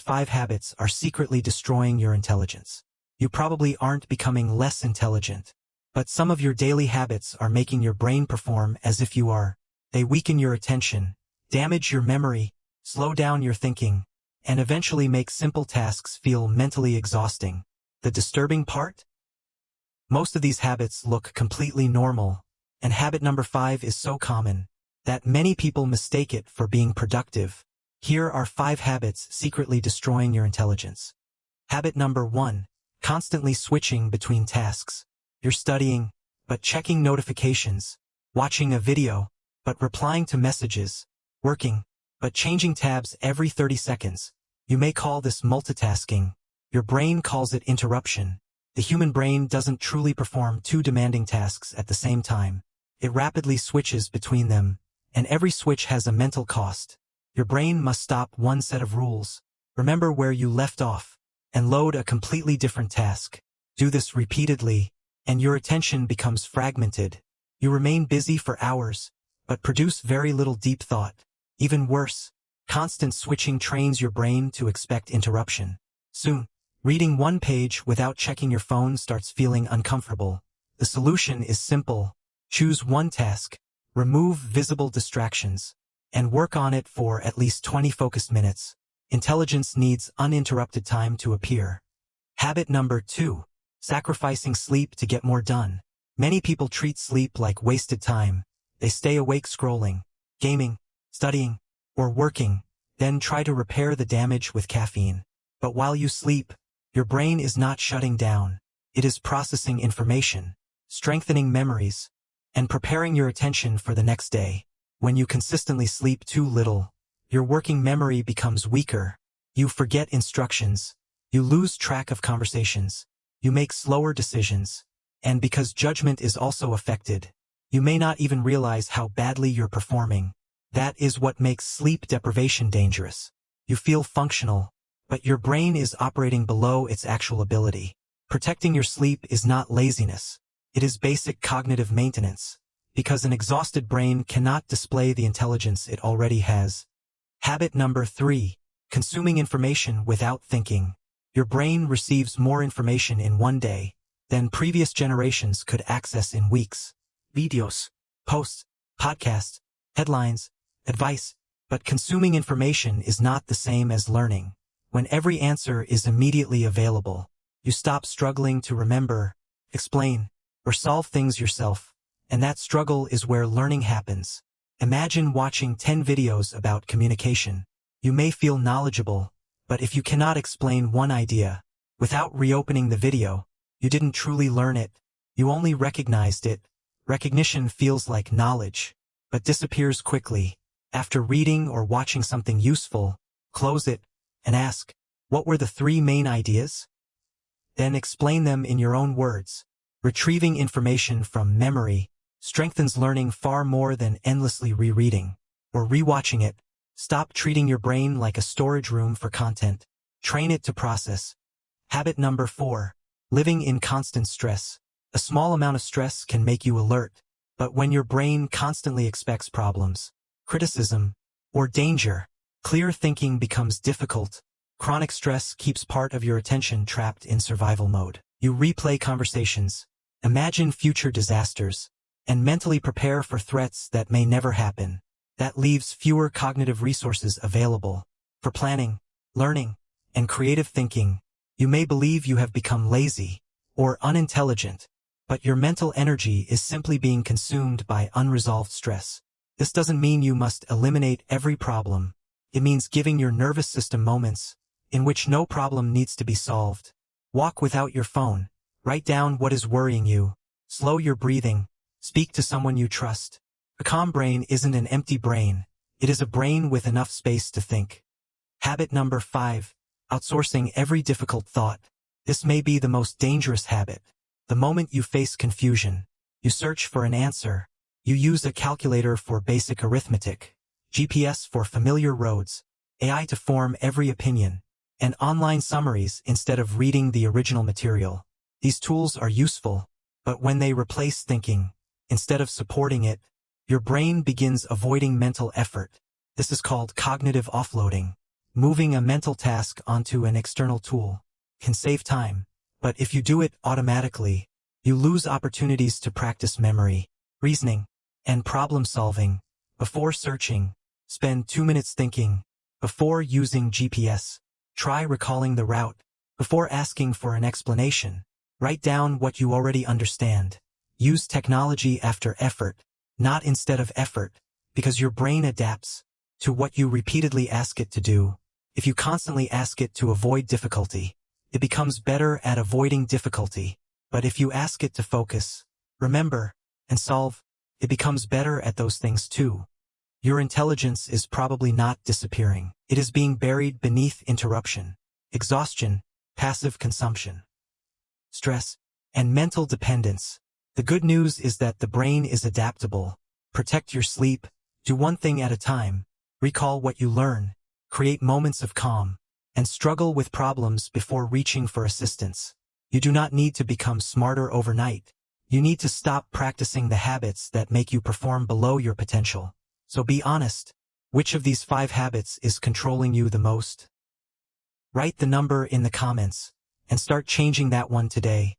5 habits are secretly destroying your intelligence. You probably aren't becoming less intelligent, but some of your daily habits are making your brain perform as if you are. They weaken your attention, damage your memory, slow down your thinking, and eventually make simple tasks feel mentally exhausting. The disturbing part? Most of these habits look completely normal, and habit number 5 is so common that many people mistake it for being productive. Here are 5 habits secretly destroying your intelligence. Habit number 1. Constantly switching between tasks. You're studying, but checking notifications, watching a video, but replying to messages, working, but changing tabs every 30 seconds. You may call this multitasking. Your brain calls it interruption. The human brain doesn't truly perform 2 demanding tasks at the same time. It rapidly switches between them, and every switch has a mental cost. Your brain must stop one set of rules, remember where you left off, and load a completely different task. Do this repeatedly, and your attention becomes fragmented. You remain busy for hours, but produce very little deep thought. Even worse, constant switching trains your brain to expect interruption. Soon, reading one page without checking your phone starts feeling uncomfortable. The solution is simple. Choose one task, remove visible distractions, and work on it for at least 20 focused minutes. Intelligence needs uninterrupted time to appear. Habit number 2. Sacrificing sleep to get more done. Many people treat sleep like wasted time. They stay awake scrolling, gaming, studying, or working, then try to repair the damage with caffeine. But while you sleep, your brain is not shutting down. It is processing information, strengthening memories, and preparing your attention for the next day. When you consistently sleep too little, your working memory becomes weaker. You forget instructions. You lose track of conversations. You make slower decisions. And because judgment is also affected, you may not even realize how badly you're performing. That is what makes sleep deprivation dangerous. You feel functional, but your brain is operating below its actual ability. Protecting your sleep is not laziness. It is basic cognitive maintenance, because an exhausted brain cannot display the intelligence it already has. Habit number 3. Consuming information without thinking. Your brain receives more information in one day than previous generations could access in weeks. Videos, posts, podcasts, headlines, advice. But consuming information is not the same as learning. When every answer is immediately available, you stop struggling to remember, explain, or solve things yourself. And that struggle is where learning happens. Imagine watching 10 videos about communication. You may feel knowledgeable, but if you cannot explain one idea without reopening the video, you didn't truly learn it. You only recognized it. Recognition feels like knowledge, but disappears quickly. After reading or watching something useful, close it and ask, what were the 3 main ideas? Then explain them in your own words. Retrieving information from memory strengthens learning far more than endlessly rereading or rewatching it. Stop treating your brain like a storage room for content. Train it to process. Habit number 4. Living in constant stress. A small amount of stress can make you alert, but when your brain constantly expects problems, criticism, or danger, clear thinking becomes difficult. Chronic stress keeps part of your attention trapped in survival mode. You replay conversations, imagine future disasters, and mentally prepare for threats that may never happen. That leaves fewer cognitive resources available for planning, learning, and creative thinking. You may believe you have become lazy or unintelligent, but your mental energy is simply being consumed by unresolved stress. This doesn't mean you must eliminate every problem. It means giving your nervous system moments in which no problem needs to be solved. Walk without your phone. Write down what is worrying you. Slow your breathing. Speak to someone you trust. A calm brain isn't an empty brain. It is a brain with enough space to think. Habit number 5. Outsourcing every difficult thought. This may be the most dangerous habit. The moment you face confusion, you search for an answer. You use a calculator for basic arithmetic, GPS for familiar roads, AI to form every opinion, and online summaries instead of reading the original material. These tools are useful, but when they replace thinking, instead of supporting it, your brain begins avoiding mental effort. This is called cognitive offloading. Moving a mental task onto an external tool can save time, but if you do it automatically, you lose opportunities to practice memory, reasoning, and problem solving. Before searching, spend 2 minutes thinking. Before using GPS, try recalling the route. Before asking for an explanation, write down what you already understand. Use technology after effort, not instead of effort, because your brain adapts to what you repeatedly ask it to do. If you constantly ask it to avoid difficulty, it becomes better at avoiding difficulty. But if you ask it to focus, remember, and solve, it becomes better at those things too. Your intelligence is probably not disappearing. It is being buried beneath interruption, exhaustion, passive consumption, stress, and mental dependence. The good news is that the brain is adaptable. Protect your sleep, do one thing at a time, recall what you learn, create moments of calm, and struggle with problems before reaching for assistance. You do not need to become smarter overnight. You need to stop practicing the habits that make you perform below your potential. So be honest. Which of these 5 habits is controlling you the most? Write the number in the comments, and start changing that one today.